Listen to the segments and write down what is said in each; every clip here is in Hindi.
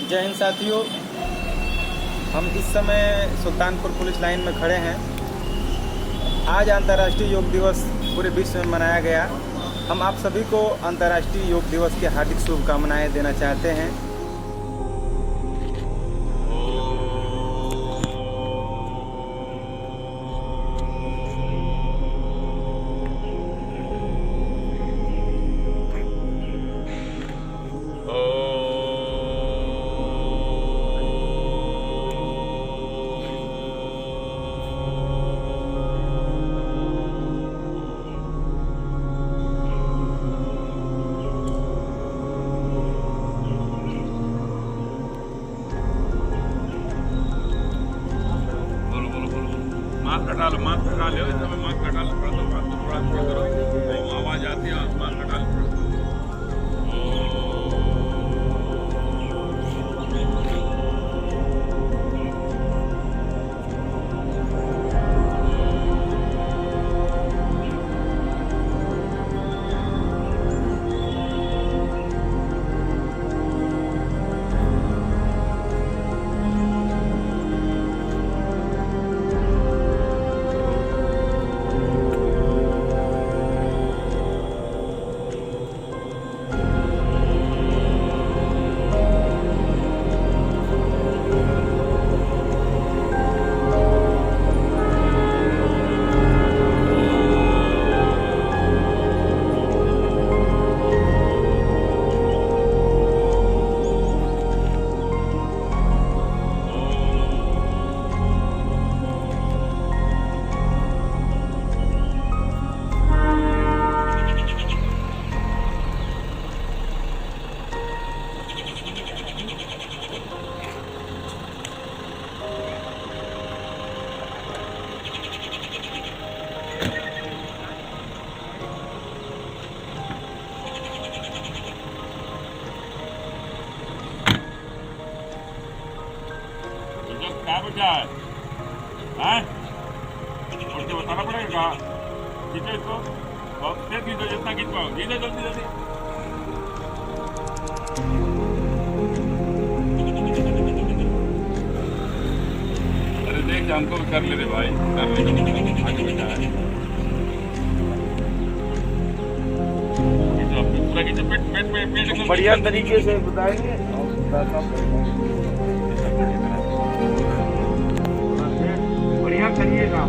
जय हिंद साथियों, हम इस समय सुल्तानपुर पुलिस लाइन में खड़े हैं। आज अंतर्राष्ट्रीय योग दिवस पूरे विश्व में मनाया गया। हम आप सभी को अंतर्राष्ट्रीय योग दिवस की हार्दिक शुभकामनाएं देना चाहते हैं। मास्क हटा लो, मास्क हटा लो, इस समय मास्क हटा लो, थोड़ा करो, आवाज आती है, मास्क हटा लो। क्या बचा है? और तो बताना पड़ेगा। खींचो इसको, बहुत तेज खींचो, जितना खींच पाओ। खींचो जल्दी जल्दी। अरे देख, हमको भी कर ले रे भाई, कर ले, आगे बचा है। खींचो, पूरा खींचो, पेट बढ़िया तरीके से बताएंगे। बढ़िया करिएगा,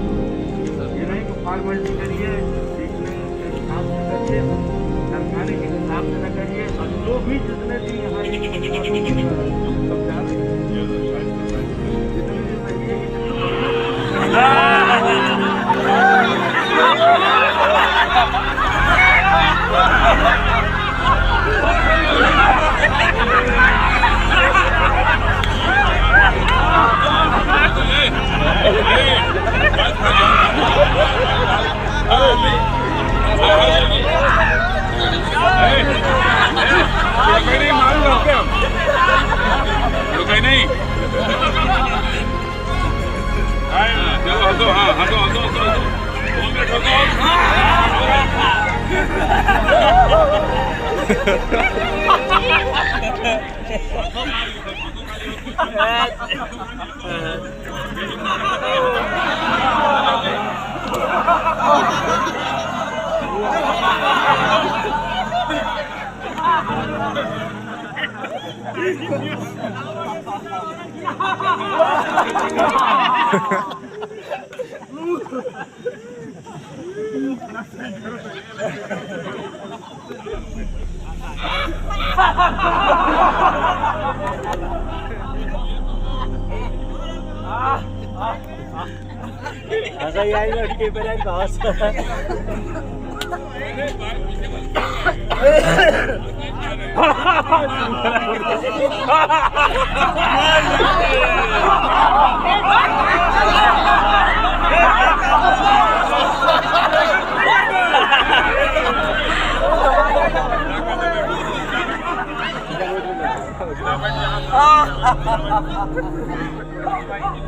ये नहीं कि फॉर्मेलिटी करिए, सीखने के हिसाब से करिए, सरकारी के हिसाब से न करिए। और जो भी जितने भी यहाँ ऐसा ही आई लड़के पे घास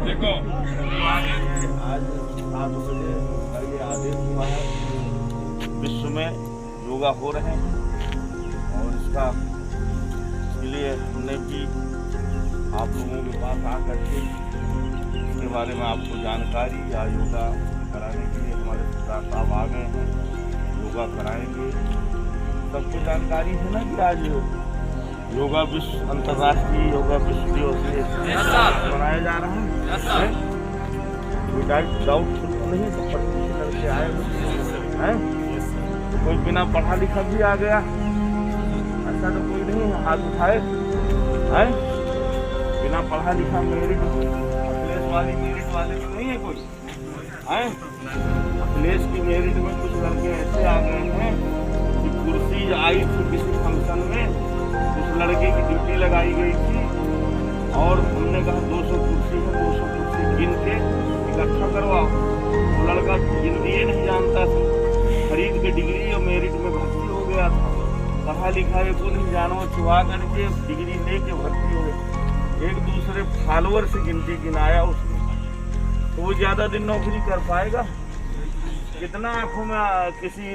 देखो आज 7 बजे का ये आदेश हुआ है, विश्व में योगा हो रहे हैं और इसके लिए हमने भी उठा करके इसके बारे में आपको जानकारी या योगा कराने के लिए हमारे सरदार साहब आ गए हैं, योगा कराएंगे। सबको जानकारी है ना कि आज योगा विश्व अंतर्राष्ट्रीय योगा विश्व दिवस मनाया जा रहा है। कोई डाउट नहीं, सब पढ़े करके आए हैं। कोई बिना पढ़ा लिखा भी आ गया, ऐसा तो कोई नहीं है, हाथ उठाए हैं। बिना पढ़ा लिखा मेरिट अखिलेश वाली मेरिट वाले भी नहीं है कोई हैं। अखिलेश की मेरिट में कुछ लड़के ऐसे आ गए हैं कि कुर्सी आई थी किसी फंक्शन में, उस लड़के की ड्यूटी लगाई गई थी और हमने कहा 200 कुर्सी है, 200 कुर्सी गिन के इकट्ठा करवाओ। वो लड़का हिंदी नहीं जानता था, खरीद के डिग्री और मेरिट में भर्ती हो गया था। पढ़ा लिखा है को नहीं जानो, चुहा करके डिग्री लेके भर्ती हो गए। एक दूसरे फॉलोअर से गिनती गिनाया उसने, तो वो ज़्यादा दिन नौकरी कर पाएगा? कितना आंखों में किसी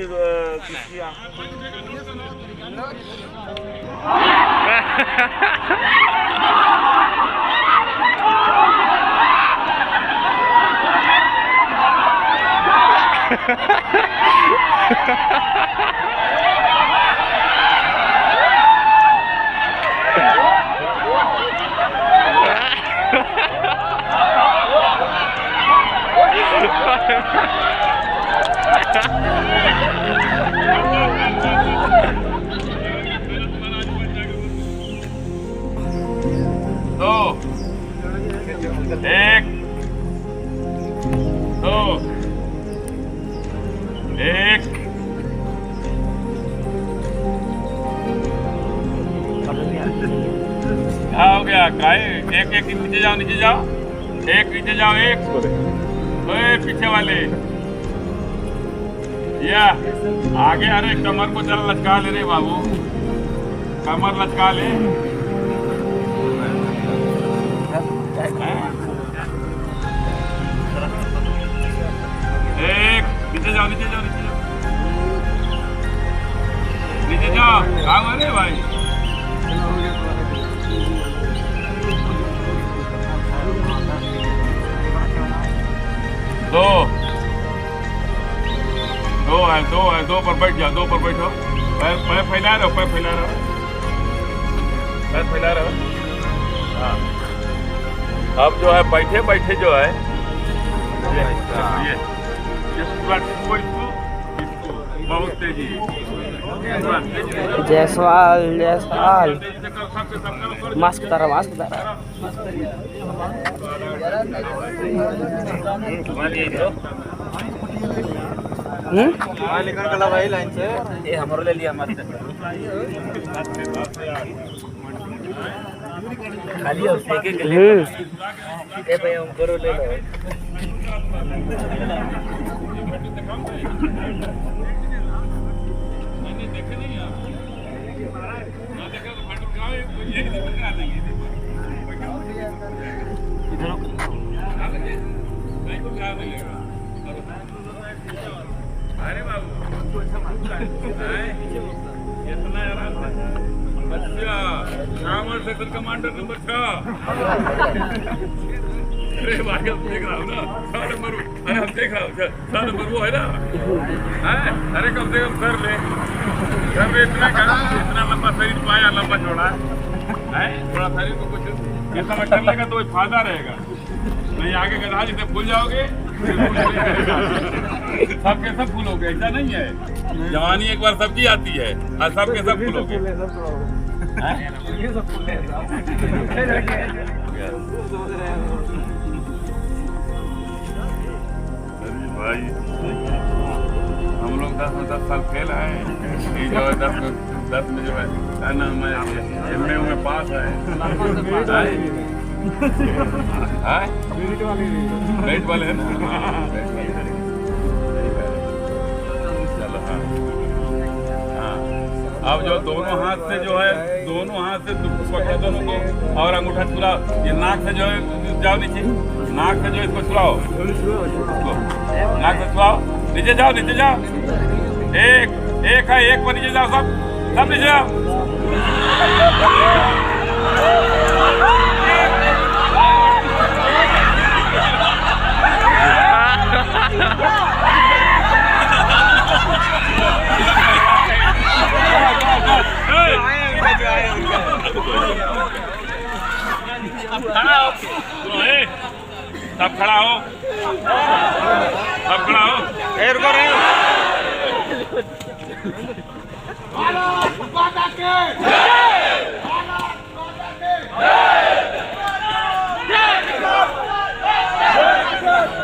हो गया काय एक एक नीचे जाओ, नीचे जाओ, एक नीचे जाओ, एक ओए पीछे वाले या आगे। अरे कमर को जरा लचका ले रे बाबू, कमर लचका ले। एक नीचे जाओ, नीचे जाओ, नीचे जाओ, नीचे जाओ। काम है भाई, दो पर बैठ जाओ, 2 पर बैठो। पैर फैला रहो, पैर फैला रहो, पैर फैला रहो। हाँ, अब जो है बैठे बैठे जो है ये पूरा बहुत तेजी। जयसवाल जयसवाल मास्क तारा, मास्क तारा। लिखन कला भाई लाइन से ये हमारे ले लिया मत खाली और फेंके के लिए ए भाई हम करो ले लो। देखे नहीं आप ना देखा तो फट गाँव यही दिखा देंगे इधर नहीं को क्या मिलेगा। अरे बाबू इतना अच्छा रावण सेक्टर कमांडर नंबर 6। अरे भाई हम देख रहा हूँ ना 7 नंबर। अरे हम देख रहा हूँ 7 नंबर वो है ना है। अरे कम से कम सर ले इतना लंबा शरीर पाया, लंबा छोड़ा है थोड़ा शरीर को कुछ ये समय कर लेगा तो फायदा रहेगा। नहीं आगे गधा जितने भूल जाओगे सबके सब फूलोगे, ऐसा नहीं है। जवानी एक बार सबकी आती है और सबके सब फूलोगे। भाई हम लोग 10 में 10 साल फेल हैं, ये जो है 10 में जो है ना मैं एमए में पास है। मेरिट वाले है ना। चलो हाँ, अब जो दोनों हाथ से जो है दोनों हाथ से पकड़ो दोनों को और अंगूठा छुलाओ। ये नाक से जो है जाओ नीचे, नाक से जो इसको छुलाओ, नाक से छुलाओ। नीचे जाओ, नीचे जाओ। एक है, एक पर नीचे जाओ, सब नीचे जाओ। सुनो सब खड़ा हो, सब खड़ा हो। रुको रहे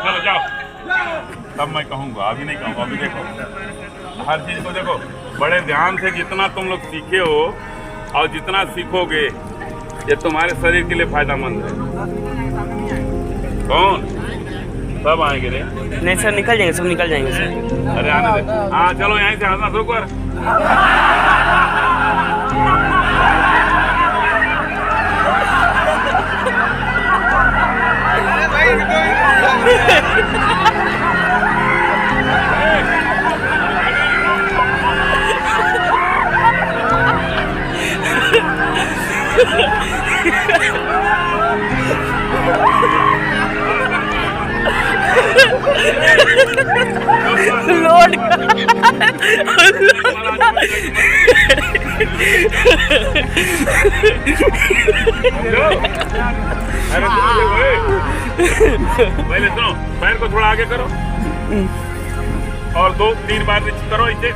चलो जाओ, तब मैं कहूँगा, अभी नहीं कहूँगा। अभी देखो हर चीज को देखो बड़े ध्यान से, जितना तुम लोग सीखे हो और जितना सीखोगे ये तुम्हारे शरीर के लिए फायदेमंद है। कौन सब आएंगे रे? नहीं सर, निकल जाएंगे, सब निकल जाएंगे सर। अरे आने दे। हाँ चलो यहीं से हंसना शुरू कर। लोड अरे पहले सुनो, पैर को थोड़ा आगे करो और 2-3 बार नीचे करो इसे।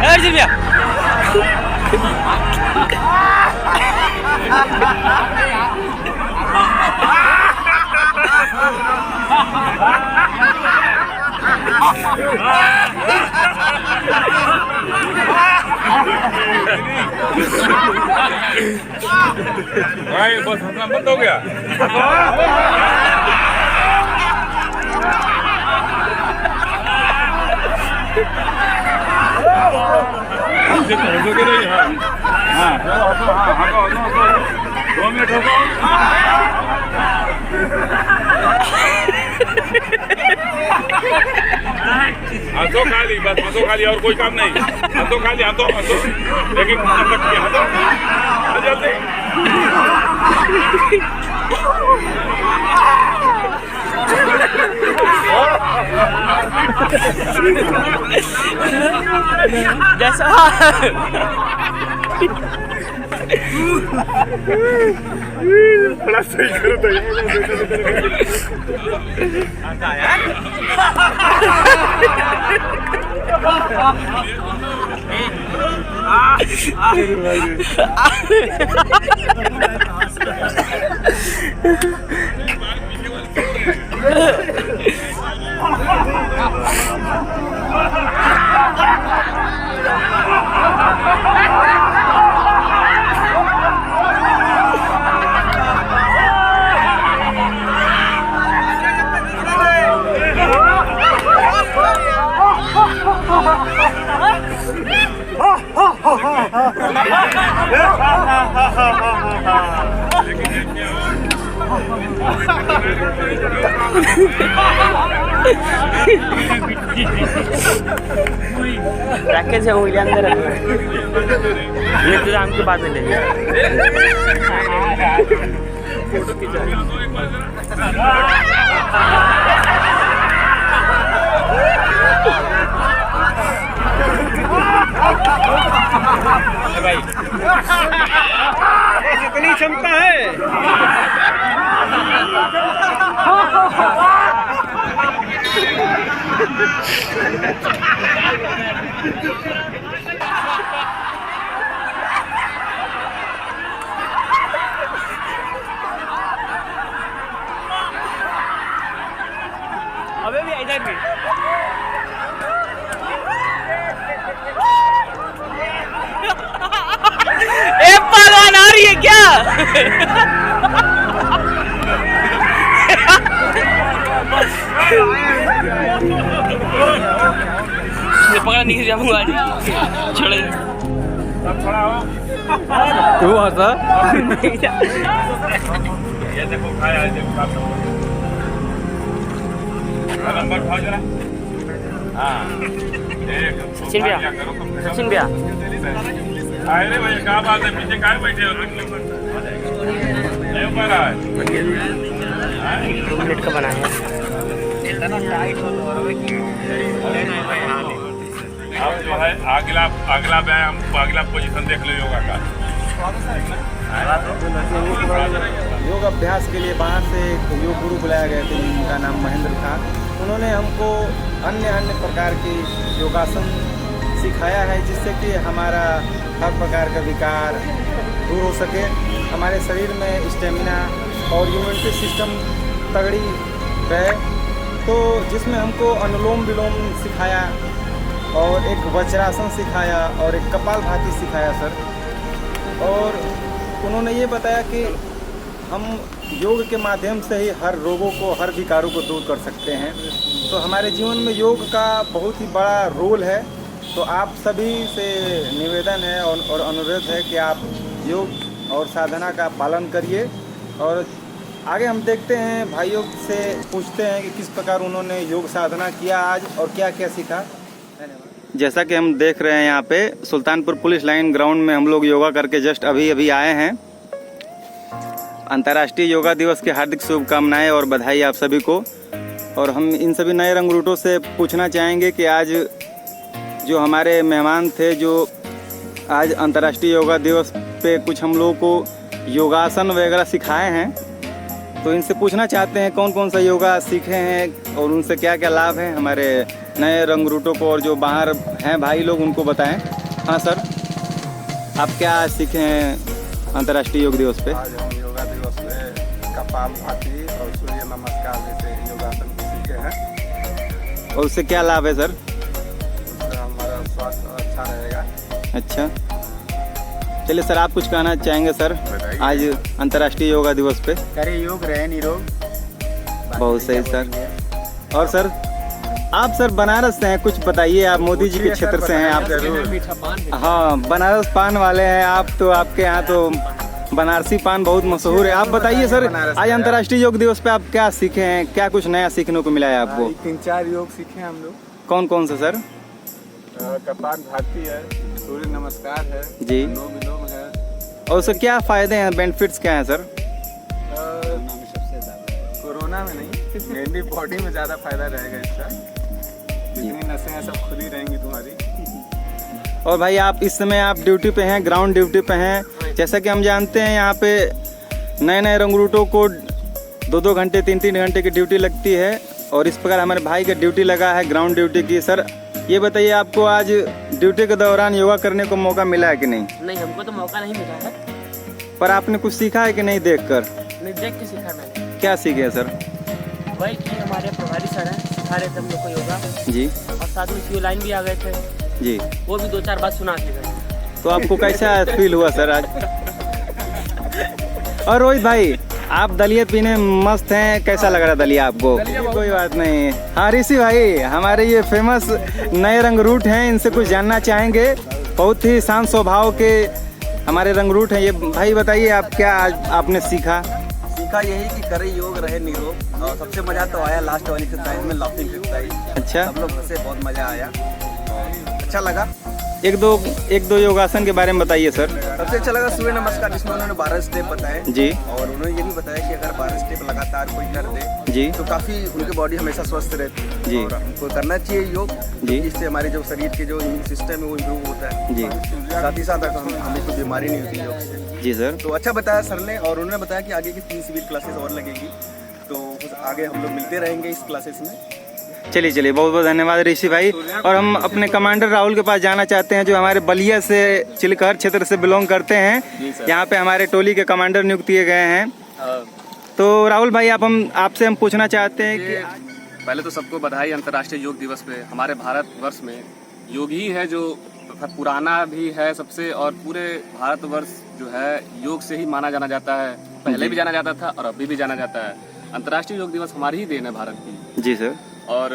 अर्जुन भैया भाई बस हंसना बंद हो गया। हंसोगे नहीं? हाँ हाँ हाँ 2 मिनट हंसो। हंसो खाली, बस हंसो खाली, और कोई काम नहीं। हंसो खाली, हंसो हंसो, लेकिन हंसो जल्दी। जैसा बड़ा सही करो तो पैकेज है वो ये अंदर है, ये तो हम के बाद में लेंगे। फोटो खींचा भाई, इतनी क्षमता है। अबे भी इधर भी ए पहलवान आ रही है क्या? पकड़ा नहीं जाऊंगा, छोड़ तू हंसा। ये देखो खाया, देखो नंबर खाओ जरा। हाँ सचिन भैया, सचिन भैया अरे भाई क्या बात है, पीछे काहे बैठे हो तुम लोग? नहीं पा रहा है? 2 मिनट का बना है। अब जो है अगला व्यायाम, अगला पोजीशन देख लो योगा का। योग अभ्यास के लिए बाहर से एक योग गुरु बुलाया गया थे, जिनका नाम महेंद्र था। उन्होंने हमको अन्य प्रकार की योगासन सिखाया है, जिससे कि हमारा हर प्रकार का विकार दूर हो सके, हमारे शरीर में स्टेमिना और इम्यूनिटी सिस्टम तगड़ी रहे। तो जिसमें हमको अनुलोम विलोम सिखाया और एक वज्रासन सिखाया और एक कपालभाति सिखाया सर। और उन्होंने ये बताया कि हम योग के माध्यम से ही हर रोगों को, हर विकारों को दूर कर सकते हैं। तो हमारे जीवन में योग का बहुत ही बड़ा रोल है। तो आप सभी से निवेदन है और अनुरोध है कि आप योग और साधना का पालन करिए। और आगे हम देखते हैं, भाइयों से पूछते हैं कि किस प्रकार उन्होंने योग साधना किया आज और क्या क्या सीखा। जैसा कि हम देख रहे हैं यहाँ पे सुल्तानपुर पुलिस लाइन ग्राउंड में हम लोग योगा करके जस्ट अभी आए हैं। अंतर्राष्ट्रीय योगा दिवस की हार्दिक शुभकामनाएं और बधाई आप सभी को। और हम इन सभी नए रंगरूटों से पूछना चाहेंगे कि आज जो हमारे मेहमान थे, जो आज अंतर्राष्ट्रीय योगा दिवस पे कुछ हम लोगों को योगासन वगैरह सिखाए हैं, तो इनसे पूछना चाहते हैं कौन कौन सा योगा सीखे हैं और उनसे क्या क्या लाभ हैं हमारे नए रंगरूटों को, और जो बाहर हैं भाई लोग उनको बताएं। हाँ सर, आप क्या सीखे हैं अंतर्राष्ट्रीय योग दिवस पे? आज हम योगा दिवस पे कपालभाति और सूर्य नमस्कार जैसे योगासन सीखे हैं। और उससे क्या लाभ है सर? उससे हमारा स्वास्थ्य अच्छा रहेगा। अच्छा, चलिए सर, आप कुछ कहना चाहेंगे सर आज अंतर्राष्ट्रीय योगा दिवस पे? करे योग रहे निरोग। बहुत सही सर। और सर, आप सर बनारस से हैं, कुछ बताइए। आप मोदी जी के क्षेत्र से हैं आप? हाँ, बनारस पान वाले हैं आप, तो आपके यहाँ तो बनारसी पान बहुत मशहूर है। आप बताइए सर, आज अंतर्राष्ट्रीय योग दिवस पे आप क्या सीखे हैं, क्या कुछ नया सीखने को मिला है आपको? 3-4 योग सीखे हम लोग। कौन कौन से सर? कपालभाति है, सूर्य नमस्कार है जी, अनुलोम विलोम है। और उससे क्या फायदे हैं, बेनिफिट्स क्या हैं सर? कोरोना में नहीं, मेनली बॉडी में ज़्यादा फायदा रहेगा इसका। जितनी नसें हैं सब खुली रहेंगी तुम्हारी। और भाई आप इस समय आप ड्यूटी पे हैं, ग्राउंड ड्यूटी पे हैं। जैसा कि हम जानते हैं यहाँ पे नए रंगरूटों को 2-2 घंटे 3-3 घंटे की ड्यूटी लगती है, और इस प्रकार हमारे भाई का ड्यूटी लगा है ग्राउंड ड्यूटी की। सर ये बताइए, आपको आज ड्यूटी के दौरान योगा करने को मौका मिला है कि नहीं? नहीं, हमको तो मौका नहीं मिला है। पर आपने कुछ सीखा है कि नहीं देखकर? नहीं, देख के सीखा मैंने। क्या सीखे सर? वही कि हमारे प्रभारी सर हैं, सिखा रहे थे हम लोग को योगा। जी, और साथ में सीओ लाइन भी आ गए थे, जी, वो भी 2-4 बात सुना के गए। तो आपको कैसा फील हुआ सर आज? और रोहित भाई, आप दलिया पीने मस्त हैं, कैसा लग रहा दलिया आपको? कोई बात नहीं। हाँ ऋषि भाई, हमारे ये फेमस नए रंगरूट हैं, इनसे कुछ जानना चाहेंगे। बहुत ही शांत स्वभाव के हमारे रंगरूट हैं ये। भाई बताइए, आप क्या आज आपने सीखा? सीखा यही कि करे योग रहे निरोग। और सबसे मजा तो आया लास्ट वाली एक्सरसाइज में, लाफिंग एक्सरसाइज। अच्छा, सब लोग हंसे, बहुत मजा आया, अच्छा लगा। एक दो योगासन के बारे में बताइए सर। सबसे अच्छा लगा सूर्य नमस्कार, जिसमें उन्होंने 12 स्टेप बताए जी, और उन्होंने ये भी बताया कि अगर 12 स्टेप लगातार कोई कर दे जी, तो काफी उनकी बॉडी हमेशा स्वस्थ रहती है। जी। और हमको करना चाहिए योग, जी। जिससे हमारे जो शरीर के जो इम्यून सिस्टम है वो इम्प्रूव होता है। जी, साथ ही साथ हमें कोई बीमारी नहीं होती योग से। जी सर। तो अच्छा बताया सर ने, और उन्होंने बताया कि आगे की 3 सिविल क्लासेस और लगेगी, तो कुछ आगे हम लोग मिलते रहेंगे इस क्लासेस में। चलिए, बहुत बहुत धन्यवाद ऋषि भाई। और हम अपने कमांडर राहुल के पास जाना चाहते हैं, जो हमारे बलिया से चिलकहर क्षेत्र से बिलोंग करते हैं। यहाँ पे हमारे टोली के कमांडर नियुक्त किए गए हैं। तो राहुल भाई, आपसे हम पूछना चाहते हैं कि पहले तो सबको बधाई अंतर्राष्ट्रीय योग दिवस पे। हमारे भारतवर्ष में योग ही है जो पुराना भी है सबसे, और पूरे भारतवर्ष जो है योग से ही माना जाना जाता है। पहले भी जाना जाता था और अभी भी जाना जाता है। अंतर्राष्ट्रीय योग दिवस हमारी ही देन है भारत की। जी सर। और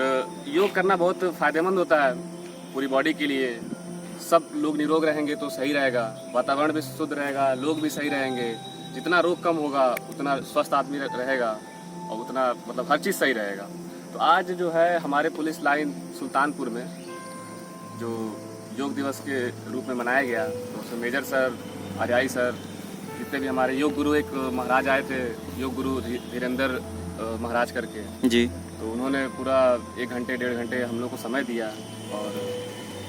योग करना बहुत फायदेमंद होता है पूरी बॉडी के लिए। सब लोग निरोग रहेंगे तो सही रहेगा, वातावरण भी शुद्ध रहेगा, लोग भी सही रहेंगे। जितना रोग कम होगा उतना स्वस्थ आदमी रहेगा, और उतना मतलब हर चीज़ सही रहेगा। तो आज जो है हमारे पुलिस लाइन सुल्तानपुर में जो योग दिवस के रूप में मनाया गया, तो उसमें मेजर सर, आर्याई सर, जितने भी हमारे योग गुरु, एक महाराज आए थे योग गुरु धीरेन्द्र महाराज करके जी। तो उन्होंने पूरा 1 घंटे 1.5 घंटे हम लोग को समय दिया और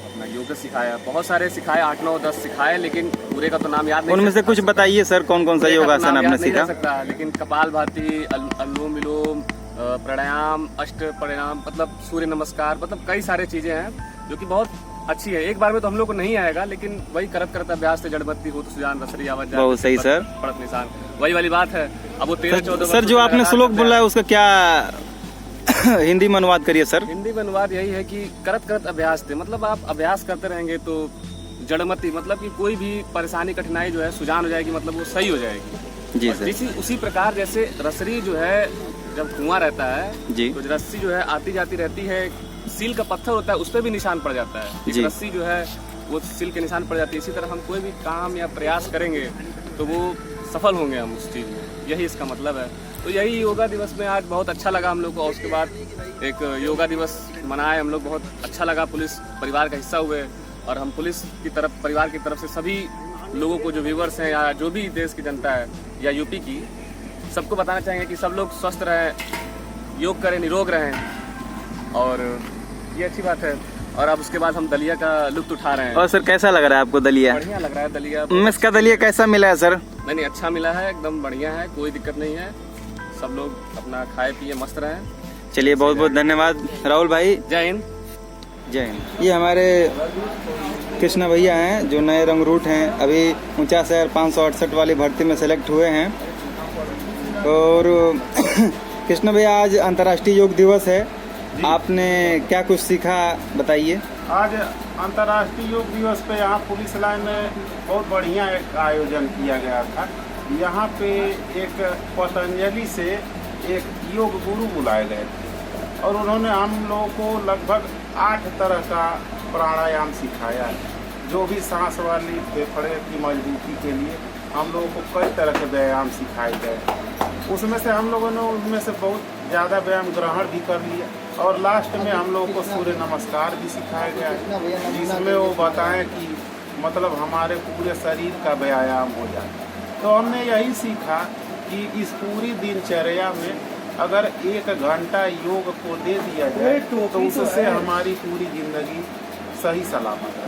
अपना योग सिखाया। बहुत सारे सिखाए, 8, 9, 10 सिखाए, लेकिन पूरे का तो नाम याद नहीं। उनमें से कुछ बताइए सर, कौन कौन सा योगासन आपने सीखा? सकता, लेकिन कपाल भाती, अनुलोम विलोम, प्राणायाम, अष्ट प्राणायाम, मतलब सूर्य नमस्कार, मतलब कई सारे चीजें हैं जो कि बहुत अच्छी है। एक बार में तो हम लोग को नहीं आएगा, लेकिन वही करत करत अभ्यास से जड़बत्ती हो तो सुजान रसरी आवत जाए। बहुत सही सर, पड़त निशान, वही वाली बात है। अब वो 13-14 सर जो आपने श्लोक बोला है उसका क्या हिंदी में अनुवाद करिए सर। हिंदी में अनुवाद यही है कि करत करत अभ्यास थे, मतलब आप अभ्यास करते रहेंगे तो जड़मती, मतलब कि कोई भी परेशानी कठिनाई जो है सुजान हो जाएगी, मतलब वो सही हो जाएगी जी और सर। उसी प्रकार जैसे रसरी जो है जब कुआं रहता है जी, तो रस्सी जो है आती जाती रहती है, सील का पत्थर होता है उस पर भी निशान पड़ जाता है, जी। रस्सी जो है वो सील के निशान पड़ जाती है। इसी तरह हम कोई भी काम या प्रयास करेंगे तो वो सफल होंगे हम उस चीज़ में, यही इसका मतलब है। तो यही योगा दिवस में आज बहुत अच्छा लगा हम लोग को, और उसके बाद एक योगा दिवस मनाए हम लोग, बहुत अच्छा लगा। पुलिस परिवार का हिस्सा हुए और हम पुलिस की तरफ, परिवार की तरफ से सभी लोगों को, जो व्यूवर्स हैं या जो भी देश की जनता है या यूपी की, सबको बताना चाहेंगे कि सब लोग स्वस्थ रहें, योग करें, निरोग रहें, और ये अच्छी बात है। और अब उसके बाद हम दलिया का लुत्फ उठा रहे हैं। और सर कैसा लग रहा है आपको दलिया? बढ़िया लग रहा है दलिया। मेस का दलिया कैसा मिला है सर? नहीं, अच्छा मिला है, एकदम बढ़िया है, कोई दिक्कत नहीं है। सब लोग अपना खाए पिए मस्त रहें। चलिए बहुत बहुत धन्यवाद राहुल भाई। जय हिंद। जय हिंद। ये हमारे कृष्णा भैया हैं जो नए रंग रूट हैं, अभी 49,568 वाली भर्ती में सेलेक्ट हुए हैं। और कृष्णा भैया आज अंतर्राष्ट्रीय योग दिवस है, आपने क्या कुछ सीखा बताइए। आज अंतर्राष्ट्रीय योग दिवस पे यहाँ पुलिस लाइन में बहुत बढ़िया एक आयोजन किया गया था। यहाँ पे एक पतंजलि से एक योग गुरु बुलाए गए थे और उन्होंने हम लोगों को लगभग 8 तरह का प्राणायाम सिखाया है, जो भी सांस वाली फेफड़े की मजबूती के लिए हम लोगों को कई तरह के व्यायाम सिखाए गए। उसमें से हम लोगों ने उनमें से बहुत ज़्यादा व्यायाम ग्रहण भी कर लिया और लास्ट में हम लोगों को सूर्य नमस्कार भी सिखाया गया है, जिसमें वो बताएं कि मतलब हमारे पूरे शरीर का व्यायाम हो जाए। तो हमने यही सीखा कि इस पूरी दिनचर्या में अगर 1 घंटा योग को दे दिया जाए तो उससे हमारी पूरी जिंदगी सही सलामत है।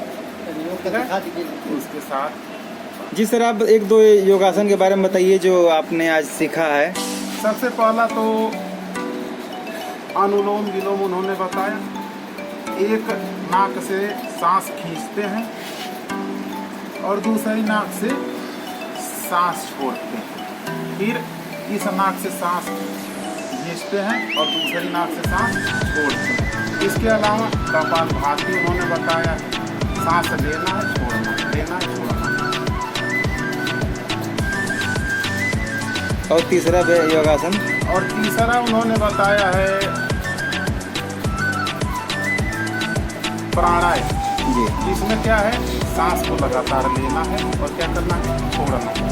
उसके साथ जी सर, आप 1-2 योगासन के बारे में बताइए जो आपने आज सीखा है। सबसे पहला तो अनुलोम विलोम उन्होंने बताया। एक नाक से सांस खींचते हैं और दूसरी नाक से सांस छोड़ते हैं, फिर इस नाक से सांस खींचते हैं और दूसरी नाक से सांस छोड़ते हैं। इसके अलावा कपालभाति उन्होंने बताया, सांस लेना है छोड़ना, लेना है छोड़ना। और तीसरा योगासन? और तीसरा उन्होंने बताया है प्राणायाम जी, जिसमें क्या है सांस को लगातार लेना है और क्या करना है, छोड़ना है।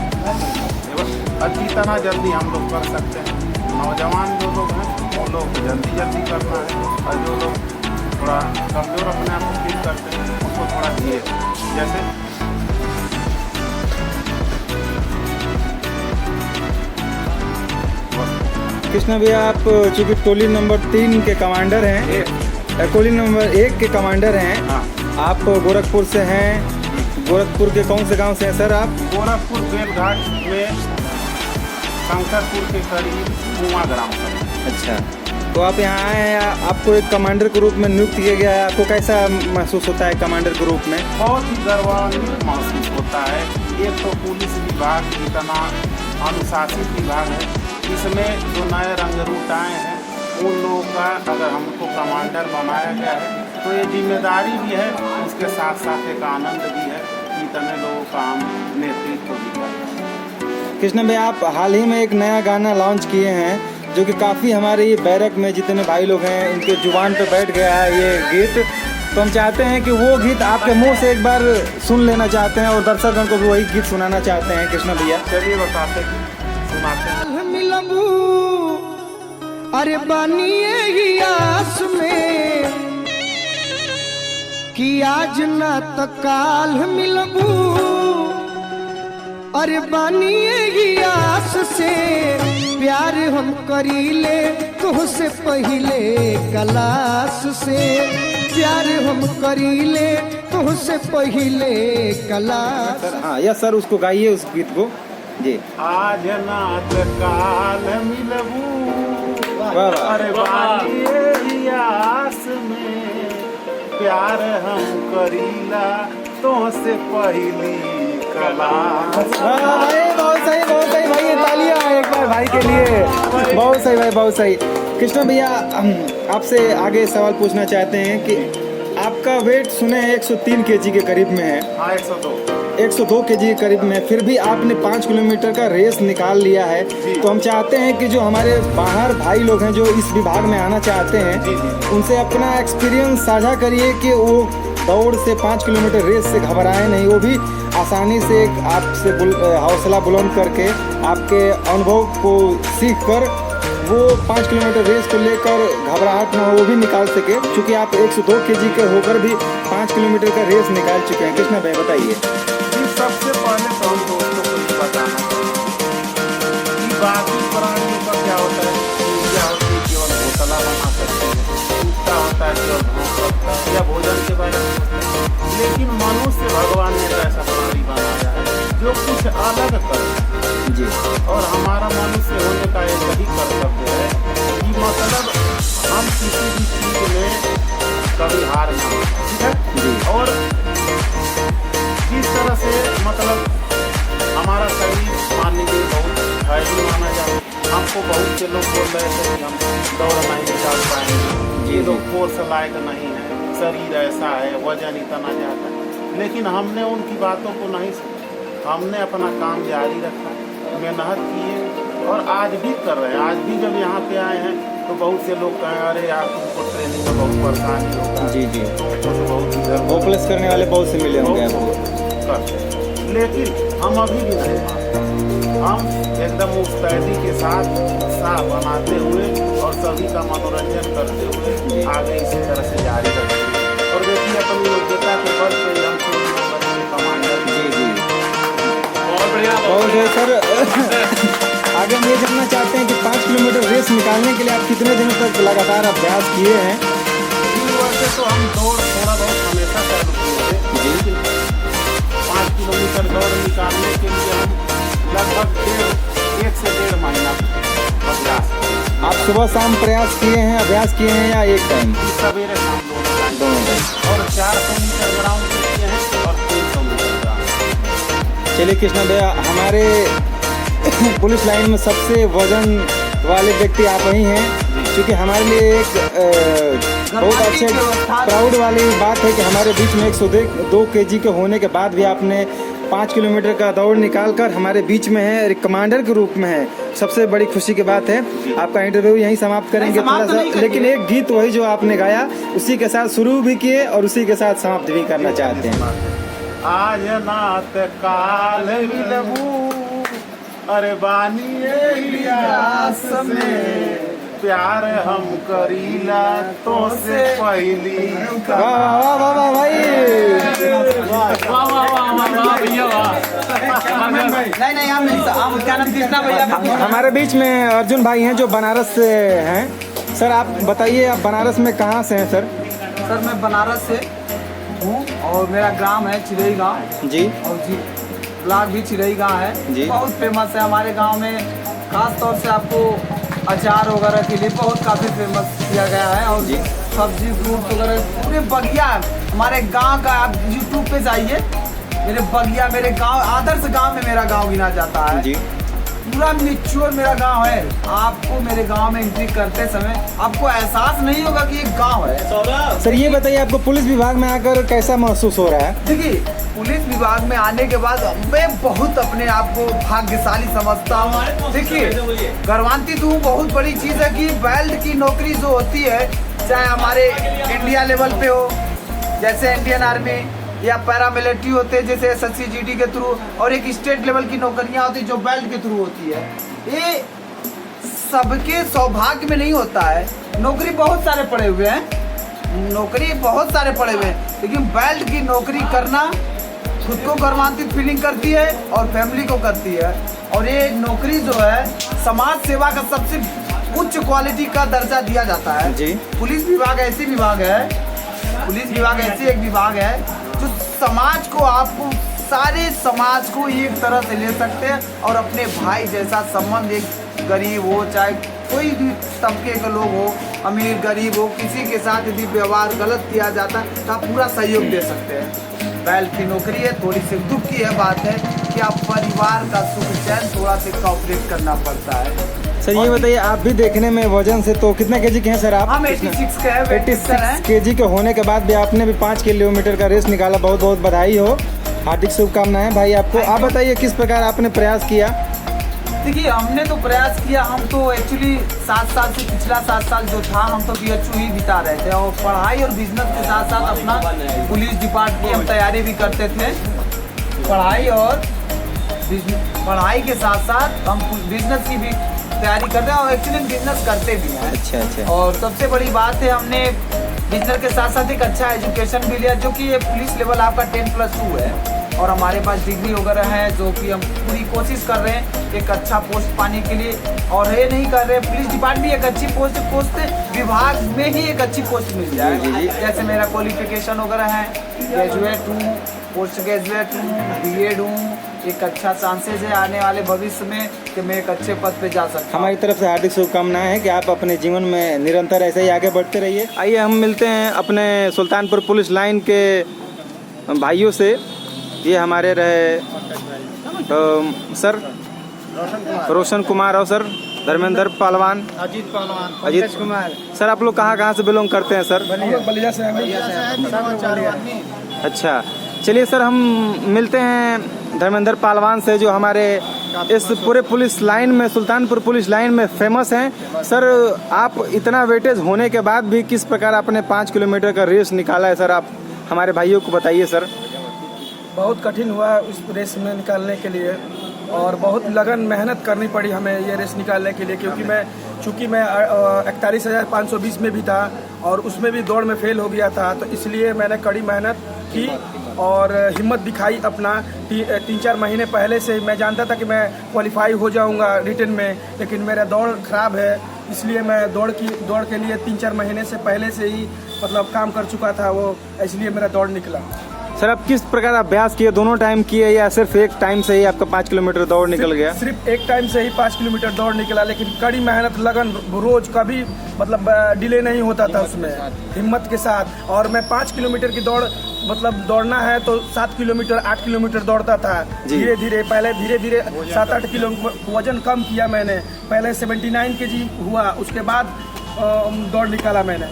और जितना जल्दी हम लोग कर सकते हैं, नौजवान जो लोग हैं वो लोग जल्दी जल्दी करना है, और जो लोग थोड़ा कमजोर अपने आप को फील करते हैं उनको थोड़ा धीरे, जैसे कृष्णा भैया आप चूँकि टोली नंबर 3 के कमांडर हैं, टोली नंबर 1 के कमांडर हैं। हाँ। आप गोरखपुर से हैं। गोरखपुर के कौन से गांव से हैं सर आप? गोरखपुर बेलघाट में शंकरपुर के करीब कुआं ग्राम पर। अच्छा, तो आप यहाँ आए हैं, आपको एक कमांडर के रूप में नियुक्त किया गया है, आपको कैसा महसूस होता है कमांडर के रूप में? बहुत ही गौरवान्वित महसूस होता है। एक तो पुलिस विभाग इतना अनुशासित विभाग है, इसमें जो नए रंगरूट आए हैं उन लोगों का अगर हमको कमांडर बनाया गया है तो ये जिम्मेदारी भी है, उसके साथ साथ एक आनंद भी है कि इतने लोगों का हम नेतृत्व भी करें। कृष्णा भैया आप हाल ही में एक नया गाना लॉन्च किए हैं जो कि काफ़ी हमारे बैरक में जितने भाई लोग हैं उनके जुबान पे बैठ गया है ये गीत, तो हम चाहते हैं कि वो गीत आपके मुंह से एक बार सुन लेना चाहते हैं और दर्शकों को भी वही गीत सुनाना चाहते हैं। कृष्णा भैया चलिए बताते हैं, सुनाते हैं। अरे बनिए ही आस में कि आज न त काल मिलबू, अरे बानिए ही आस से प्यार हम करीले तुहसे पहले क्लास से प्यार हम करीले तुहसे पहले क्लास। सर हाँ यस सर, उसको गाइए उस गीत को जी। आज नाथ काल मिलबू वाह वाह। अरे बानिए आस में प्यार हम करीला तुमसे पहली क्लास। भाई बहुत सही भाई, ये तालियां एक बार भाई के लिए। बहुत सही भाई, बहुत सही। कृष्णा भैया हम आपसे आगे सवाल पूछना चाहते हैं कि आपका वेट सुने 103 केजी के करीब में है। हाँ 102 केजी के करीब में, फिर भी आपने 5 किलोमीटर का रेस निकाल लिया है। तो हम चाहते हैं कि जो हमारे बाहर भाई लोग हैं जो इस विभाग में आना चाहते हैं, उनसे अपना एक्सपीरियंस साझा करिए कि वो दौड़ से 5 किलोमीटर रेस से घबराए नहीं, वो भी आसानी से आपसे हौसला बुलंद करके आपके अनुभव को सीख कर वो 5 किलोमीटर रेस को लेकर घबराहट न हो, वो भी निकाल सके। क्योंकि आप 102 केजी के होकर भी 5 किलोमीटर का रेस निकाल चुके हैं। कृष्णा भाई बताइए। सबसे पहले तो हम दोस्तों को ये बताना कि बाकी प्राणियों का क्या होता है, क्या होती है केवल घोटाला बना सकते हैं, कुत्ता होता है केवल भूख सकता है या भोजन के बारे में सोचते हैं। लेकिन मनुष्य भगवान ने ऐसा प्राणी बनाया है जो कुछ अलग करे जी। और हमारा मनुष्य होने का एक ही कर्तव्य है कि मतलब हम किसी भी चीज में कभी हार ना माने, ठीक है जी। और जिस तरह से मतलब हमारा शरीर मान लीजिए बहुत हैवी माना जाए, हमको बहुत से लोग बोल रहे थे कि हम दौड़ नहीं निकाल पाएंगे, ये लोग फोर्स लायक नहीं है, शरीर ऐसा है, वजन इतना ज़्यादा है। लेकिन हमने उनकी बातों को नहीं सुना, हमने अपना काम जारी रखा, मेहनत किए और आज भी कर रहे हैं। आज भी जब यहाँ पे आए हैं तो बहुत से लोग कहें अरे यार तुमको ट्रेनिंग में बहुत परेशानी होगा, जी जी, तुमको तो बहुत इधर होपलेस करने वाले बहुत से मिले होंगे आपको। करते हैं। लेकिन हम अभी भी नहीं मानते, हम एकदम मुस्तैदी के साथ उत्साह बनाते हुए और सभी का मनोरंजन करते हुए आगे इसी तरह से जारी रखते हैं। और देखिए अपनी योग्यता के बल पे हम कमांडर। जी जी बहुत बढ़िया बहुत सर। आगे हम ये जानना चाहते हैं कि 5 किलोमीटर रेस निकालने के लिए आप कितने दिनों तक लगातार अभ्यास किए हैं? वैसे तो हम दौड़ थोड़ा बहुत हमेशा चालू किए थे, लेकिन 5 किलोमीटर दौड़ निकालने के लिए हम लगभग 1 से 1.5 महीना अभ्यास। आप सुबह शाम प्रयास किए हैं, अभ्यास किए हैं या एक टाइम? सवेरे शाम दोनों टाइम। और 400 मीटर ग्राउंड से किए हैं और 300 मीटर ग्राउंड। चलिए कृष्णा भैया, हमारे पुलिस लाइन में सबसे वजन वाले व्यक्ति आप ही हैं, क्योंकि हमारे लिए एक बहुत अच्छे प्राउड वाली बात है कि हमारे बीच में 102 केजी के होने के बाद भी आपने 5 किलोमीटर का दौड़ निकाल कर हमारे बीच में है, कमांडर के रूप में है। सबसे बड़ी खुशी की बात है। आपका इंटरव्यू यहीं समाप्त करेंगे थोड़ा सा, लेकिन एक गीत वही जो आपने गाया उसी के साथ शुरू भी किए और उसी के साथ समाप्त भी करना चाहते हैं। आज नाथ काल मिलबू अरे बानिए आस में प्यार हम करीला तो से पहली। वाह वाह वाह वाह भाई, वाह वाह वाह वाह भैया वाह। नहीं हम क्या नाम कृष्णा भैया। हमारे बीच में अर्जुन भाई हैं जो बनारस से हैं। सर आप बताइए, आप बनारस में कहाँ से हैं सर? सर मैं बनारस से हूँ और मेरा ग्राम है चिरई गाँव जी। और जी ब्लॉक भी चिरई गाँव है जी। बहुत फेमस है हमारे गांव में, खास तौर से आपको अचार वगैरह के लिए बहुत काफ़ी फेमस किया गया है। और जी। सब्जी फ्रूट वगैरह पूरे बगिया हमारे गांव का, आप यूट्यूब पे जाइए, मेरे बगिया मेरे गांव आदर्श गांव में मेरा गांव गिना जाता है जी। पूरा मिच्योर मेरा गांव है। आपको मेरे गांव में एंट्री करते समय आपको एहसास नहीं होगा कि एक गांव है। सर ये बताइए, आपको पुलिस विभाग में आकर कैसा महसूस हो रहा है? देखिए पुलिस विभाग में आने के बाद मैं बहुत अपने आप को भाग्यशाली समझता हूँ। देखिए गर्वान्वित हूँ, बहुत बड़ी चीज़ है कि बेल्ट की नौकरी जो होती है, चाहे हमारे इंडिया लेवल पे हो जैसे इंडियन आर्मी या पैरामिलिट्री होते हैं जैसे SSCGD के थ्रू, और एक स्टेट लेवल की नौकरियाँ होती है जो बेल्ट के थ्रू होती है। ये सबके सौभाग्य में नहीं होता है। नौकरी बहुत सारे पड़े हुए हैं, नौकरी बहुत सारे पड़े हुए हैं, लेकिन बेल्ट की नौकरी करना खुद को गर्वान्वित फीलिंग करती है और फैमिली को करती है। और ये नौकरी जो है समाज सेवा का सबसे उच्च क्वालिटी का दर्जा दिया जाता है जी। पुलिस विभाग ऐसी विभाग है, पुलिस विभाग ऐसी एक विभाग है जो समाज को, आपको सारे समाज को एक तरह से ले सकते हैं और अपने भाई जैसा संबंध, एक गरीब हो चाहे कोई भी तबके के लोग हो, अमीर गरीब हो, किसी के साथ यदि व्यवहार गलत किया जाता है तो आप पूरा सहयोग दे सकते हैं। बैल की नौकरी है, थोड़ी सी दुख की यह बात है कि आप परिवार का सुख चैन थोड़ा सा कॉपरेट करना पड़ता है। सर ये बताइए, आप भी देखने में वजन से तो कितना केजी के हैं सर आप? हम 86 के हैं, 86 केजी के होने के बाद भी आपने भी 5 किलोमीटर का रेस निकाला, बहुत बहुत बधाई हो, हार्दिक शुभकामनाएं भाई आपको। आप बताइए किस प्रकार आपने प्रयास किया? देखिए हमने तो प्रयास किया, हम तो एक्चुअली 7 साल से, पिछला 7 साल जो था हम तो BHU ही बिता रहे थे और पढ़ाई और बिजनेस के साथ साथ अपना पुलिस डिपार्टमेंट की हम तैयारी भी करते थे। पढ़ाई के साथ साथ हम बिजनेस की भी तैयारी करते हैं और एक्चुअली बिजनेस करते भी हैं। अच्छा। और सबसे बड़ी बात है हमने बिजनेस के साथ साथ एक अच्छा एजुकेशन भी लिया, जो कि ये पुलिस लेवल आपका 10+2 है और हमारे पास डिग्री वगैरह है, जो कि हम पूरी कोशिश कर रहे हैं एक अच्छा पोस्ट पाने के लिए। और ये नहीं कर रहे, पुलिस डिपार्टमेंट एक अच्छी पोस्ट विभाग में ही एक अच्छी पोस्ट मिल जाए। जैसे मेरा क्वालिफिकेशन वगैरह है, ग्रेजुएट हूँ, पोस्ट ग्रेजुएट हूँ, B.Ed हूँ, एक अच्छा चांसेस है आने वाले भविष्य में कि मैं एक अच्छे पद पे जा सकता हूँ। हमारी तरफ से हार्दिक शुभकामनाएं हैं कि आप अपने जीवन में निरंतर ऐसे ही आगे बढ़ते रहिए। आइए हम मिलते हैं अपने सुल्तानपुर पुलिस लाइन के भाइयों से। ये हमारे रहे सर रोशन कुमार और सर धर्मेंद्र पहलवान, अजीत कुमार। सर आप लोग कहाँ से बिलोंग करते हैं सर? बलिया से अच्छा, चलिए सर हम मिलते हैं धर्मेंद्र पहलवान से, जो हमारे इस पूरे पुलिस लाइन में, सुल्तानपुर पुलिस लाइन में फेमस हैं। सर आप इतना वेटेज होने के बाद भी किस प्रकार आपने 5 किलोमीटर का रेस निकाला है सर, आप हमारे भाइयों को बताइए सर। बहुत कठिन हुआ उस रेस में निकालने के लिए और बहुत लगन मेहनत करनी पड़ी हमें ये रेस निकालने के लिए, क्योंकि चूँकि मैं 41,520 में भी था और उसमें भी दौड़ में फेल हो गया था, तो इसलिए मैंने कड़ी मेहनत की और हिम्मत दिखाई अपना। 3-4 महीने पहले से मैं जानता था कि मैं क्वालिफाई हो जाऊंगा रिटन में, लेकिन मेरा दौड़ खराब है, इसलिए मैं दौड़ के लिए 3-4 महीने से पहले से ही मतलब काम कर चुका था वो, इसलिए मेरा दौड़ निकला। सर आप किस प्रकार अभ्यास किए, दोनों टाइम किए या सिर्फ एक टाइम से ही आपका 5 किलोमीटर दौड़ निकल गया? सिर्फ एक टाइम से ही 5 किलोमीटर दौड़ निकला, लेकिन कड़ी मेहनत लगन रोज कभी मतलब डिले नहीं होता था उसमें, हिम्मत के साथ। और मैं 5 किलोमीटर की दौड़ मतलब दौड़ना है तो 7 किलोमीटर 8 किलोमीटर दौड़ता था धीरे धीरे 7-8 किलो वजन कम किया मैंने। पहले 79 kg हुआ, उसके बाद दौड़ निकाला मैंने।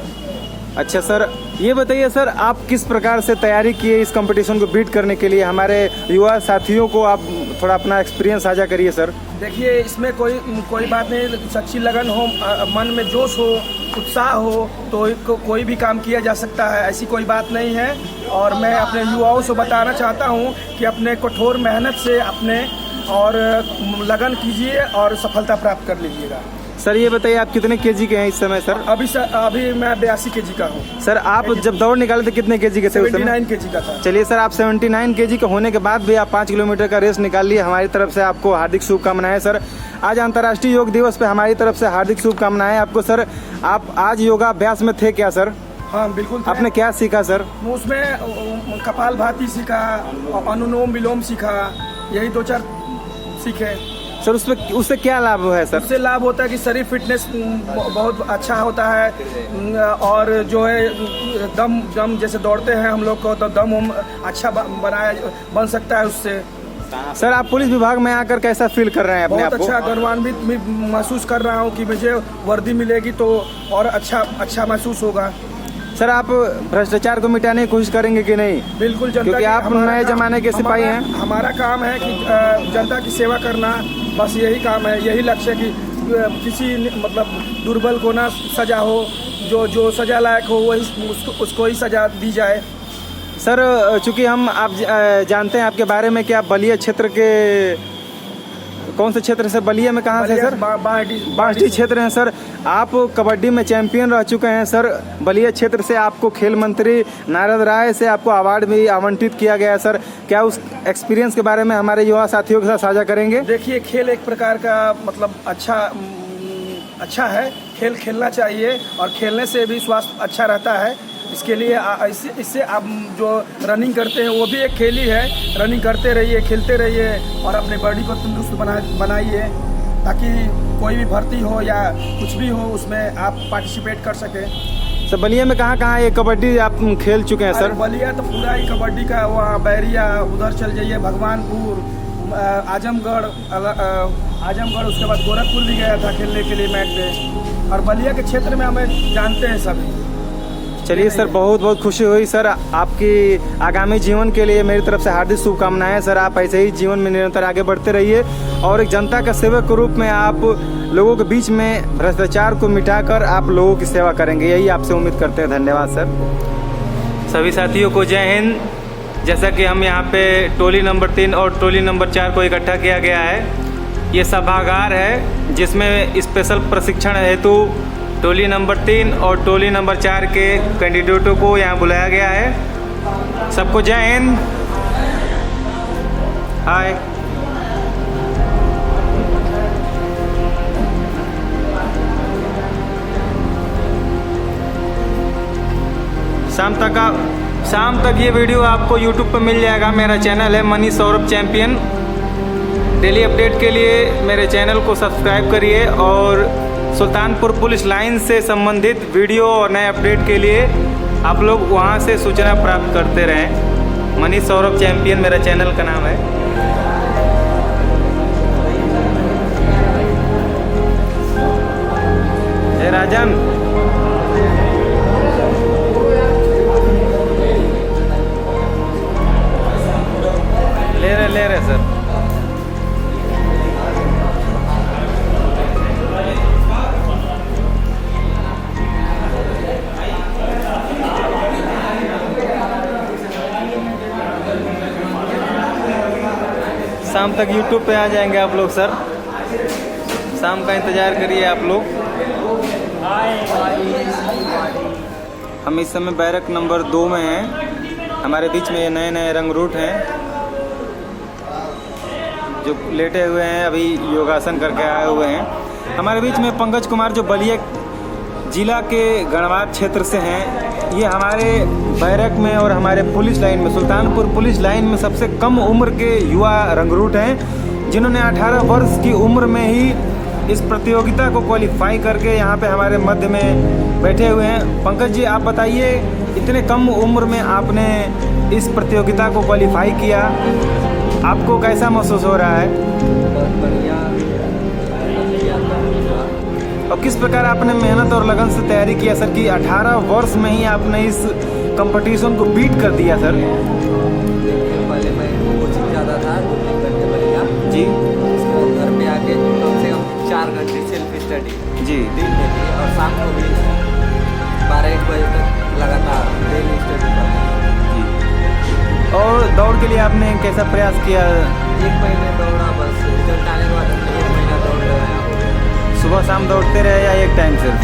अच्छा सर ये बताइए सर, आप किस प्रकार से तैयारी किए इस कंपटीशन को बीट करने के लिए? हमारे युवा साथियों को आप थोड़ा अपना एक्सपीरियंस साझा करिए सर। देखिए इसमें कोई बात नहीं, सच्ची लगन हो, मन में जोश हो, उत्साह हो तो कोई भी काम किया जा सकता है, ऐसी कोई बात नहीं है। और मैं अपने युवाओं से बताना चाहता हूँ कि अपने कठोर मेहनत से अपने और लगन कीजिए और सफलता प्राप्त कर लीजिएगा। सर ये बताइए आप कितने केजी के हैं इस समय सर? अभी मैं 82 kg का हूँ। सर आप जब दौड़ निकाले थे कितने केजी के थे? 79 kg का था। चलिए सर आप 79 केजी के होने के बाद भी आप 5 किलोमीटर का रेस निकाल लिए, हमारी तरफ से आपको हार्दिक शुभकामनाएं सर। आज अंतर्राष्ट्रीय योग दिवस पे हमारी तरफ से हार्दिक शुभकामनाएं आपको सर। आप आज योगाभ्यास में थे क्या सर? हाँ बिल्कुल। आपने क्या सीखा सर? उसमें कपालभाति सीखा, अनुलोम विलोम सीखा, यही 2-4 सीखे सर। उससे क्या लाभ है सर? उससे लाभ होता है कि शरीर फिटनेस बहुत अच्छा होता है और जो है दम जैसे दौड़ते हैं हम लोग को तो दम अच्छा बन सकता है उससे। सर आप पुलिस विभाग में आकर कैसा फील कर रहे हैं अपने आप को? बहुत अच्छा गौरवान्वित महसूस कर रहा हूँ कि मुझे वर्दी मिलेगी तो और अच्छा महसूस होगा। सर आप भ्रष्टाचार को मिटाने की कोशिश करेंगे कि नहीं? बिल्कुल, क्योंकि आप नए जमाने के सिपाही हैं। हमारा काम है कि जनता की सेवा करना, बस यही काम है, यही लक्ष्य है कि किसी मतलब दुर्बल को ना सजा हो, जो सजा लायक हो वही उसको ही सजा दी जाए। सर चूँकि आप जानते हैं आपके बारे में कि आप बलिया क्षेत्र के कौन से क्षेत्र से? बलिया में कहाँ से सर? बाटी क्षेत्र हैं सर। आप कबड्डी में चैंपियन रह चुके हैं सर। बलिया क्षेत्र से आपको खेल मंत्री नारद राय से आपको अवार्ड भी आवंटित किया गया है सर। क्या उस एक्सपीरियंस के बारे में हमारे युवा साथियों के साथ साझा करेंगे? देखिए, खेल एक प्रकार का मतलब अच्छा है। खेल खेलना चाहिए और खेलने से भी स्वास्थ्य अच्छा रहता है। इसके लिए इससे आप जो रनिंग करते हैं वो भी एक खेल ही है। रनिंग करते रहिए, खेलते रहिए और अपने बॉडी को तंदुरुस्त बनाइए ताकि कोई भी भर्ती हो या कुछ भी हो उसमें आप पार्टिसिपेट कर सकें। सर बलिया में कहाँ ये कबड्डी आप खेल चुके हैं सर? बलिया तो पूरा ही कबड्डी का, वहाँ बैरिया, उधर चल जाइए भगवानपुर, आजमगढ़, उसके बाद गोरखपुर भी गया था खेलने के लिए मैच पे। और बलिया के क्षेत्र में हमें जानते हैं सभी। चलिए सर, बहुत बहुत खुशी हुई सर। आपकी आगामी जीवन के लिए मेरी तरफ से हार्दिक शुभकामनाएं सर। आप ऐसे ही जीवन में निरंतर आगे बढ़ते रहिए और एक जनता का सेवक के रूप में आप लोगों के बीच में भ्रष्टाचार को मिटाकर आप लोगों की सेवा करेंगे, यही आपसे उम्मीद करते हैं। धन्यवाद सर। सभी साथियों को जय हिंद। जैसा कि हम यहाँ पे टोली नंबर 3 और टोली नंबर 4 को इकट्ठा किया गया है। ये सभागार है जिसमें स्पेशल प्रशिक्षण हेतु टोली नंबर 3 और टोली नंबर 4 के कैंडिडेटों को यहाँ बुलाया गया है। सबको जय हिंद। हाय। शाम तक ये वीडियो आपको YouTube पर मिल जाएगा। मेरा चैनल है money Saurabh champion. Daily update के लिए मेरे चैनल को सब्सक्राइब करिए और सुल्तानपुर पुलिस लाइन से संबंधित वीडियो और नए अपडेट के लिए आप लोग वहां से सूचना प्राप्त करते रहें। मनी सौरभ चैंपियन मेरा चैनल का नाम है। हे राजन, ले रहे सर। शाम तक YouTube पे आ जाएंगे आप लोग सर। शाम का इंतज़ार करिए आप लोग। हम इस समय बैरक नंबर 2 में हैं। हमारे बीच में ये नए नए रंग रूट हैं जो लेटे हुए हैं, अभी योगासन करके आए हुए हैं। हमारे बीच में पंकज कुमार जो बलिया जिला के गणवार क्षेत्र से हैं। ये हमारे बैरक में और हमारे पुलिस लाइन में, सुल्तानपुर पुलिस लाइन में सबसे कम उम्र के युवा रंगरूट हैं जिन्होंने 18 वर्ष की उम्र में ही इस प्रतियोगिता को क्वालिफाई करके यहाँ पे हमारे मध्य में बैठे हुए हैं। पंकज जी, आप बताइए, इतने कम उम्र में आपने इस प्रतियोगिता को क्वालिफाई किया, आपको कैसा महसूस हो रहा है? बहुत बढ़िया। और किस प्रकार आपने मेहनत और लगन से तैयारी किया सर कि 18 वर्ष में ही आपने इस कंपटीशन को बीट कर दिया सर? देखिए, पहले मैं कोचिंग ज़्यादा था 2 घंटे बढ़िया जी। उसके बाद घर पे आके कम से कम 4 घंटे सेल्फ स्टडी जी दिन में भी, और शाम को भी 12-1 बजे तक लगातार डेली स्टडी करता। और दौड़ के लिए आपने कैसा प्रयास किया? 1 महीने दौड़ा, बस रिजल्ट आने के बाद 1 महीना दौड़ रहा। सुबह शाम दौड़ते रहे या एक टाइम सिर्फ?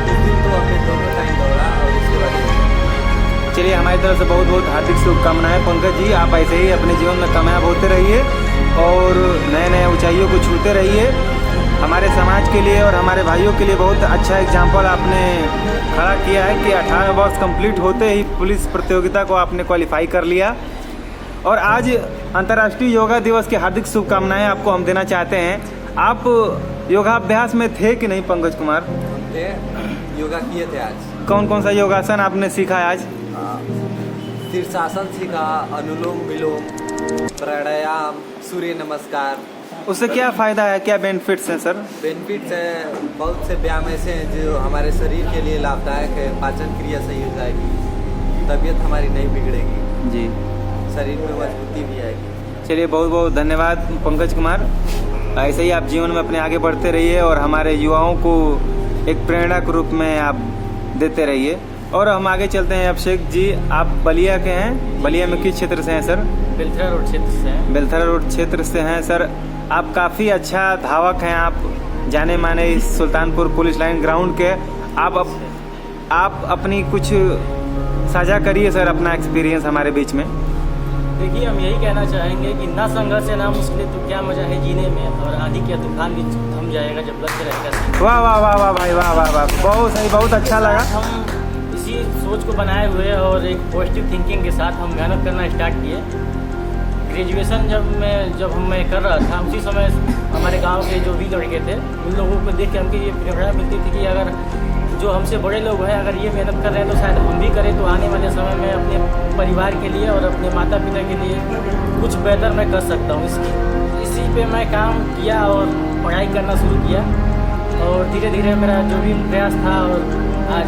उस दिन तो हमने दोनों टाइम दौड़ा और उसके बाद। चलिए, हमारी तरफ से बहुत बहुत हार्दिक शुभकामनाएं पंकज जी। आप ऐसे ही अपने जीवन में कामयाब होते रहिए और नए नए ऊंचाइयों को छूते रहिए। हमारे समाज के लिए और हमारे भाइयों के लिए बहुत अच्छा एग्जाम्पल आपने खड़ा किया है कि 18 वर्ष कंप्लीट होते ही पुलिस प्रतियोगिता को आपने क्वालिफाई कर लिया। और आज अंतर्राष्ट्रीय योगा दिवस की हार्दिक शुभकामनाएं आपको हम देना चाहते हैं। आप योगाभ्यास में थे कि नहीं पंकज कुमार? योगा किए थे आज। कौन कौन सा योगासन आपने सीखा है आज? शीर्षासन सीखा, अनुलोम विलोम, प्राणायाम, सूर्य नमस्कार। उससे क्या फ़ायदा है, क्या बेनिफिट्स हैं सर? बेनिफिट्स है, बहुत से व्यायाम ऐसे हैं जो हमारे शरीर के लिए लाभदायक है। पाचन क्रिया सही हो जाएगी, तबीयत हमारी नहीं बिगड़ेगी जी, शरीर में मजबूती भी आएगी। चलिए, बहुत बहुत धन्यवाद पंकज कुमार। ऐसे ही आप जीवन में अपने आगे बढ़ते रहिए और हमारे युवाओं को एक प्रेरणा के रूप में आप देते रहिए। और हम आगे चलते हैं। अभिषेक जी, आप बलिया के हैं। बलिया में किस क्षेत्र से हैं सर? बेलथरा रोड क्षेत्र से हैं। बेलथरा रोड क्षेत्र से हैं सर। आप काफ़ी अच्छा धावक हैं, आप जाने माने इस सुल्तानपुर पुलिस लाइन ग्राउंड के। आप अपनी कुछ साझा करिए सर, अपना एक्सपीरियंस हमारे बीच में। देखिए, हम यही कहना चाहेंगे कि ना संघर्ष है ना मुश्किल, तो क्या मजा है जीने में, और आंधी का तूफान भी थम जाएगा जब लक्ष्य रहेगा। वाह वाह वाह वाह भाई, वाह वाह वाह, बहुत सही, बहुत अच्छा लगा। हम इसी सोच को बनाए हुए और एक पॉजिटिव थिंकिंग के साथ हम मेहनत करना स्टार्ट किए। ग्रेजुएशन जब मैं कर रहा था, उसी समय हमारे गांव के जो भी लड़के थे, उन लोगों को देख के हमको ये प्रेरणा मिलती थी कि अगर जो हमसे बड़े लोग हैं अगर ये मेहनत कर रहे हैं तो शायद हम भी करें, तो आने वाले समय में अपने परिवार के लिए और अपने माता पिता के लिए कुछ बेहतर मैं कर सकता हूँ। इसी पे मैं काम किया और पढ़ाई करना शुरू किया, और धीरे धीरे मेरा जो भी प्रयास था, और आज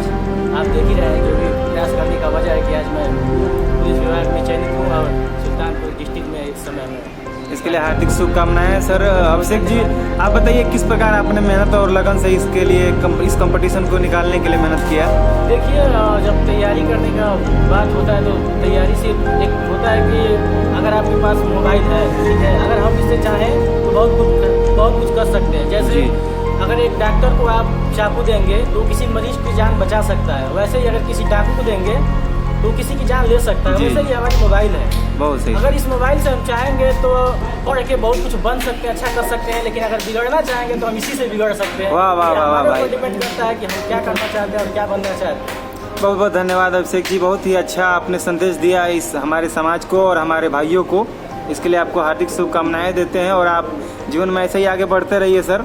आप देख ही रहे हैं जो भी प्रयास करने का वजह है कि आज मैं पुलिस विभाग में चयनित हूँ और सुल्तानपुर डिस्ट्रिक्ट में इस समय में। इसके लिए हार्दिक शुभकामनाएं सर। अभिषेक जी, आप बताइए किस प्रकार आपने मेहनत और लगन से इसके लिए इस कंपटीशन को निकालने के लिए मेहनत किया? देखिए, जब तैयारी करने का बात होता है तो तैयारी से एक होता है कि अगर आपके पास मोबाइल है, ठीक है, अगर हम इससे चाहें तो बहुत कुछ कर सकते हैं। जैसे अगर एक डॉक्टर को आप चाकू देंगे तो किसी मरीज की जान बचा सकता है, वैसे ही अगर किसी डाकू को देंगे तो किसी की जान ले सकता है। वैसे ही हमारी मोबाइल है, बहुत सही। अगर इस मोबाइल से हम चाहेंगे तो पढ़ के बहुत कुछ बन सकते हैं, अच्छा कर सकते हैं, लेकिन अगर बिगड़ना चाहेंगे तो हम इसी से बिगड़ सकते हैं। वाह वाह वाह वाह भाई, डिपेंड करता है कि हम क्या करना चाहते हैं और क्या बनना चाहते हैं। बहुत बहुत धन्यवाद अभिषेक जी, बहुत ही अच्छा आपने संदेश दिया इस हमारे समाज को और हमारे भाइयों को। इसके लिए आपको हार्दिक शुभकामनाएं देते हैं और आप जीवन में ऐसे ही आगे बढ़ते रहिए सर।